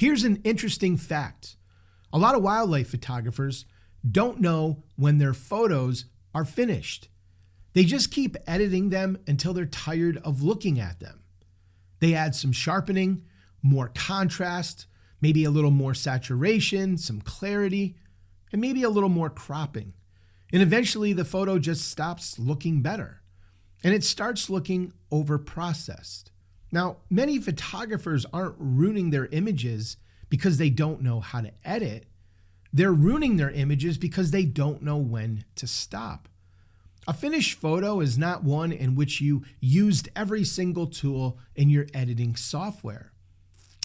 Here's an interesting fact. A lot of wildlife photographers don't know when their photos are finished. They just keep editing them until they're tired of looking at them. They add some sharpening, more contrast, maybe a little more saturation, some clarity, and maybe a little more cropping. And eventually the photo just stops looking better, and it starts looking overprocessed. Now, many photographers aren't ruining their images because they don't know how to edit. They're ruining their images because they don't know when to stop. A finished photo is not one in which you used every single tool in your editing software.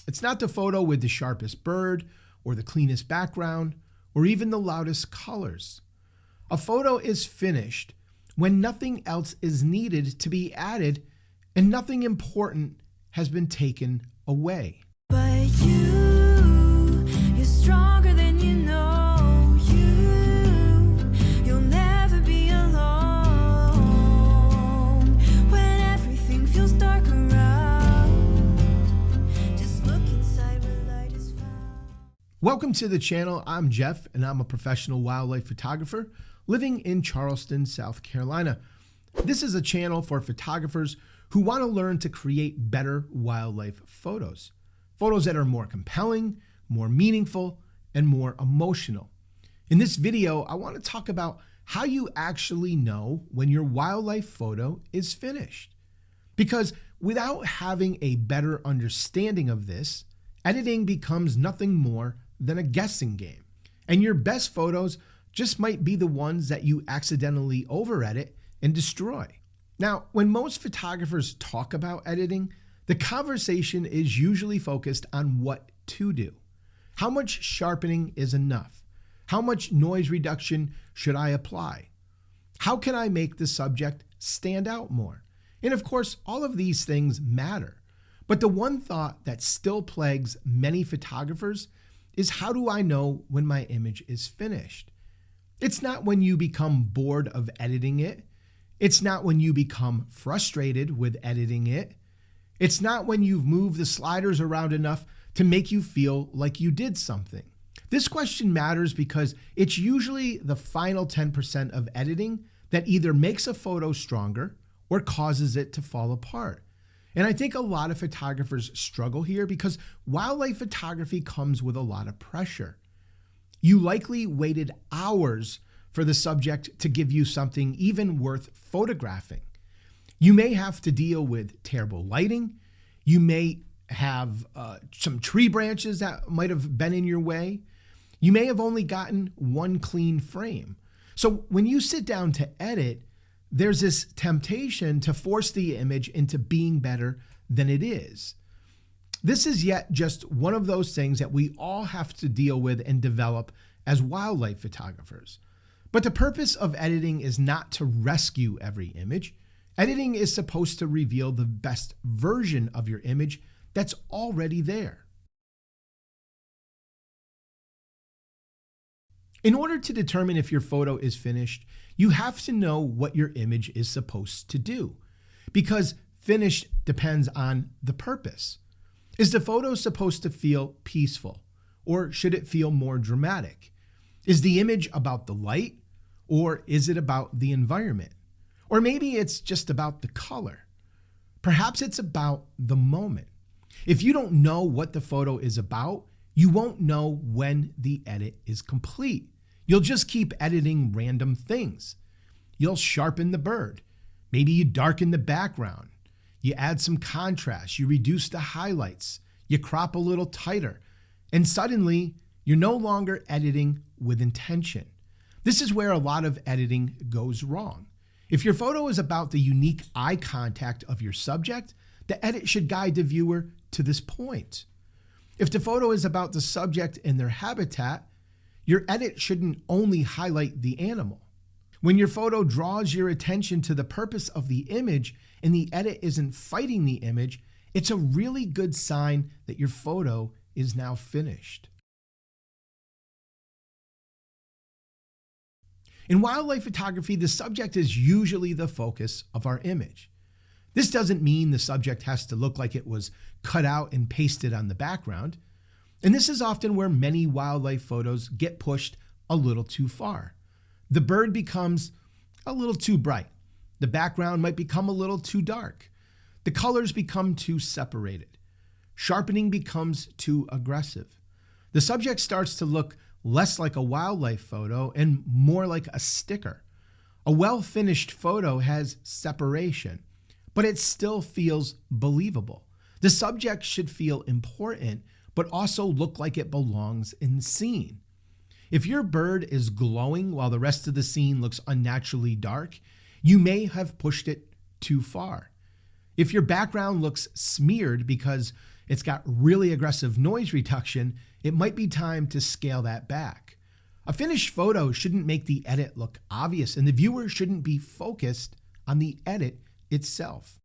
It's not the photo with the sharpest bird or the cleanest background or even the loudest colors. A photo is finished when nothing else is needed to be added and nothing important has been taken away. But you're stronger than you know. You'll never be alone. When everything feels dark around, just look inside where light is found. Welcome to the channel. I'm Jeff, and I'm a professional wildlife photographer living in Charleston, South Carolina. This is a channel for photographers who want to learn to create better wildlife photos. Photos that are more compelling, more meaningful, and more emotional. In this video, I want to talk about how you actually know when your wildlife photo is finished. Because without having a better understanding of this, editing becomes nothing more than a guessing game. And your best photos just might be the ones that you accidentally over-edit and destroy. Now, when most photographers talk about editing, the conversation is usually focused on what to do. How much sharpening is enough? How much noise reduction should I apply? How can I make the subject stand out more? And of course, all of these things matter. But the one thought that still plagues many photographers is, how do I know when my image is finished? It's not when you become bored of editing it. It's not when you become frustrated with editing it. It's not when you've moved the sliders around enough to make you feel like you did something. This question matters because it's usually the final 10% of editing that either makes a photo stronger or causes it to fall apart. And I think a lot of photographers struggle here because wildlife photography comes with a lot of pressure. You likely waited hours for the subject to give you something even worth photographing. You may have to deal with terrible lighting. You may have some tree branches that might have been in your way. You may have only gotten one clean frame. So when you sit down to edit, there's this temptation to force the image into being better than it is. This is yet just one of those things that we all have to deal with and develop as wildlife photographers. But the purpose of editing is not to rescue every image. Editing is supposed to reveal the best version of your image that's already there. In order to determine if your photo is finished, you have to know what your image is supposed to do, because finished depends on the purpose. Is the photo supposed to feel peaceful, or should it feel more dramatic? Is the image about the light, or is it about the environment? Or maybe it's just about the color. Perhaps it's about the moment. If you don't know what the photo is about, you won't know when the edit is complete. You'll just keep editing random things. You'll sharpen the bird. Maybe you darken the background. You add some contrast. You reduce the highlights. You crop a little tighter. And suddenly, you're no longer editing with intention. This is where a lot of editing goes wrong. If your photo is about the unique eye contact of your subject, the edit should guide the viewer to this point. If the photo is about the subject and their habitat, your edit shouldn't only highlight the animal. When your photo draws your attention to the purpose of the image and the edit isn't fighting the image, it's a really good sign that your photo is now finished. In wildlife photography, the subject is usually the focus of our image. This doesn't mean the subject has to look like it was cut out and pasted on the background. And this is often where many wildlife photos get pushed a little too far. The bird becomes a little too bright. The background might become a little too dark. The colors become too separated. Sharpening becomes too aggressive. The subject starts to look less like a wildlife photo and more like a sticker. A well-finished photo has separation, but it still feels believable. The subject should feel important, but also look like it belongs in the scene. If your bird is glowing while the rest of the scene looks unnaturally dark, you may have pushed it too far. If your background looks smeared because it's got really aggressive noise reduction, it might be time to scale that back. A finished photo shouldn't make the edit look obvious, and the viewer shouldn't be focused on the edit itself.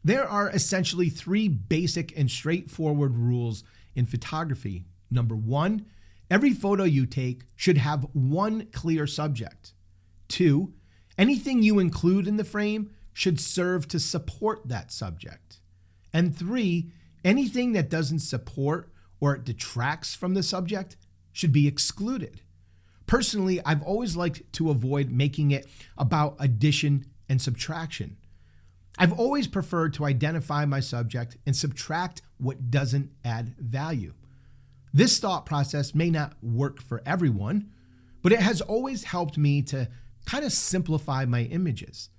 There are essentially 3 basic and straightforward rules in photography. Number 1, every photo you take should have one clear subject. 2, anything you include in the frame should serve to support that subject. And 3, anything that doesn't support or detracts from the subject should be excluded. Personally, I've always liked to avoid making it about addition and subtraction. I've always preferred to identify my subject and subtract what doesn't add value. This thought process may not work for everyone, but it has always helped me to kind of simplify my images.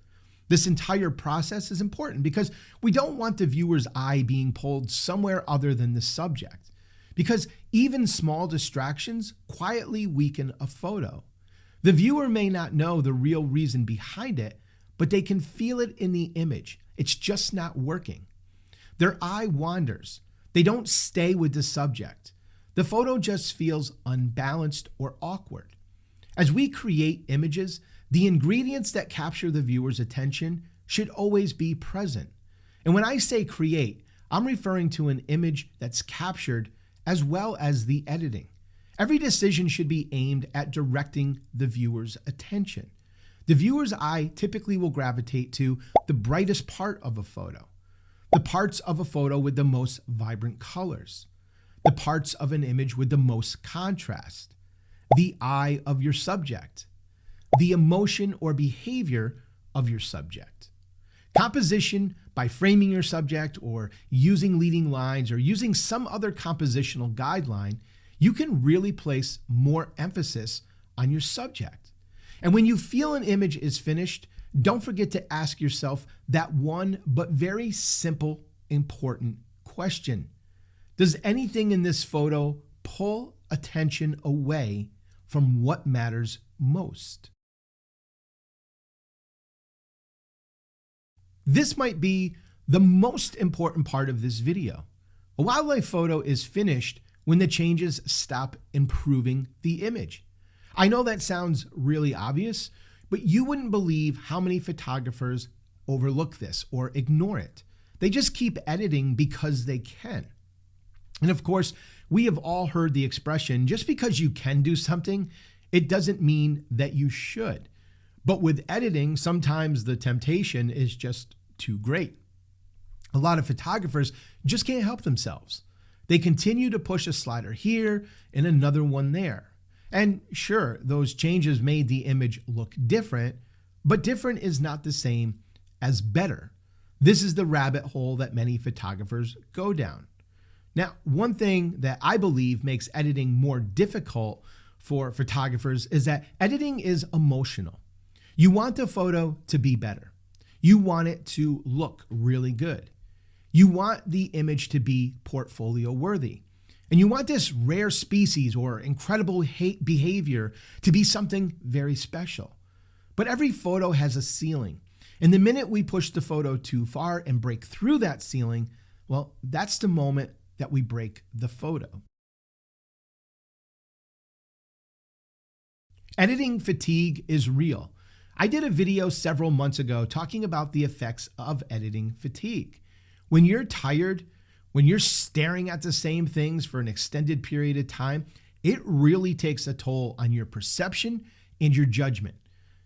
This entire process is important because we don't want the viewer's eye being pulled somewhere other than the subject, because even small distractions quietly weaken a photo. The viewer may not know the real reason behind it, but they can feel it in the image. It's just not working. Their eye wanders. They don't stay with the subject. The photo just feels unbalanced or awkward. As we create images, the ingredients that capture the viewer's attention should always be present. And when I say create, I'm referring to an image that's captured as well as the editing. Every decision should be aimed at directing the viewer's attention. The viewer's eye typically will gravitate to the brightest part of a photo, the parts of a photo with the most vibrant colors, the parts of an image with the most contrast, the eye of your subject, the emotion or behavior of your subject. Composition, by framing your subject or using leading lines or using some other compositional guideline, you can really place more emphasis on your subject. And when you feel an image is finished, don't forget to ask yourself that one but very simple, important question. Does anything in this photo pull attention away from what matters most? This might be the most important part of this video. A wildlife photo is finished when the changes stop improving the image. I know that sounds really obvious, but you wouldn't believe how many photographers overlook this or ignore it. They just keep editing because they can. And of course, we have all heard the expression, just because you can do something, it doesn't mean that you should. But with editing, sometimes the temptation is just too great. A lot of photographers just can't help themselves. They continue to push a slider here and another one there. And sure, those changes made the image look different, but different is not the same as better. This is the rabbit hole that many photographers go down. Now, one thing that I believe makes editing more difficult for photographers is that editing is emotional. You want the photo to be better. You want it to look really good. You want the image to be portfolio worthy. And you want this rare species or incredible behavior to be something very special. But every photo has a ceiling. And the minute we push the photo too far and break through that ceiling, well, that's the moment that we break the photo. Editing fatigue is real. I did a video several months ago talking about the effects of editing fatigue. When you're tired, when you're staring at the same things for an extended period of time, it really takes a toll on your perception and your judgment.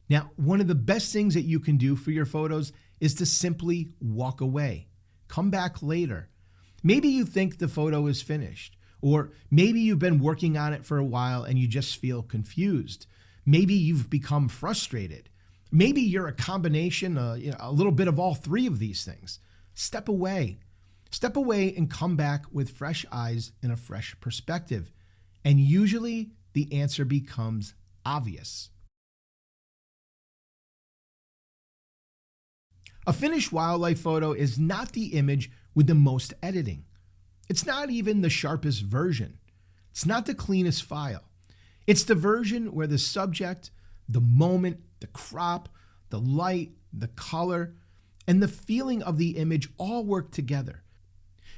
Now, one of the best things that you can do for your photos is to simply walk away. come back later. Maybe you think the photo is finished, or maybe you've been working on it for a while and you just feel confused. Maybe you've become frustrated. Maybe you're a combination, a little bit of all three of these things. Step away. Step away and come back with fresh eyes and a fresh perspective. And usually the answer becomes obvious. A finished wildlife photo is not the image with the most editing. It's not even the sharpest version. It's not the cleanest file. It's the version where the subject, the moment, the crop, the light, the color, and the feeling of the image all work together.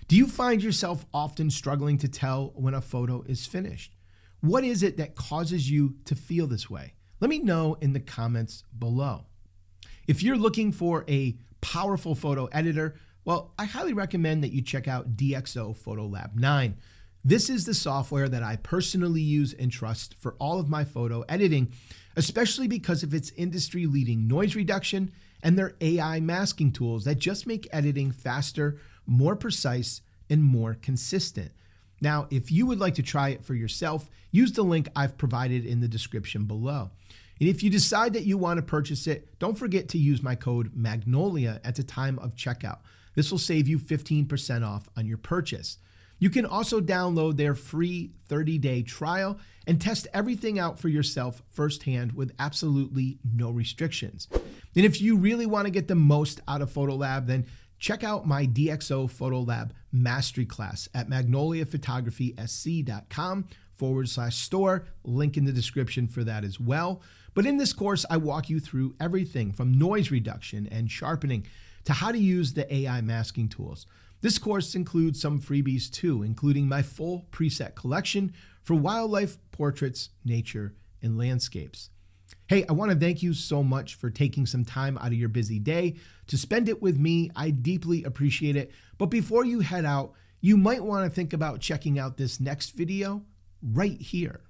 Do you find yourself often struggling to tell when a photo is finished? What is it that causes you to feel this way? Let me know in the comments below. If you're looking for a powerful photo editor, well, I highly recommend that you check out DxO Photolab 9. This is the software that I personally use and trust for all of my photo editing, especially because of its industry-leading noise reduction and their AI masking tools that just make editing faster, more precise, and more consistent. Now, if you would like to try it for yourself, use the link I've provided in the description below. And if you decide that you want to purchase it, don't forget to use my code MAGNOLIA at the time of checkout. This will save you 15% off on your purchase. You can also download their free 30-day trial and test everything out for yourself firsthand with absolutely no restrictions. And if you really want to get the most out of Photolab, then check out my DxO Photolab Mastery Class at magnoliaphotographysc.com/store. Link in the description for that as well. But in this course, I walk you through everything from noise reduction and sharpening to how to use the AI masking tools. This course includes some freebies too, including my full preset collection for wildlife, portraits, nature, and landscapes. Hey, I want to thank you so much for taking some time out of your busy day to spend it with me. I deeply appreciate it. But before you head out, you might want to think about checking out this next video right here.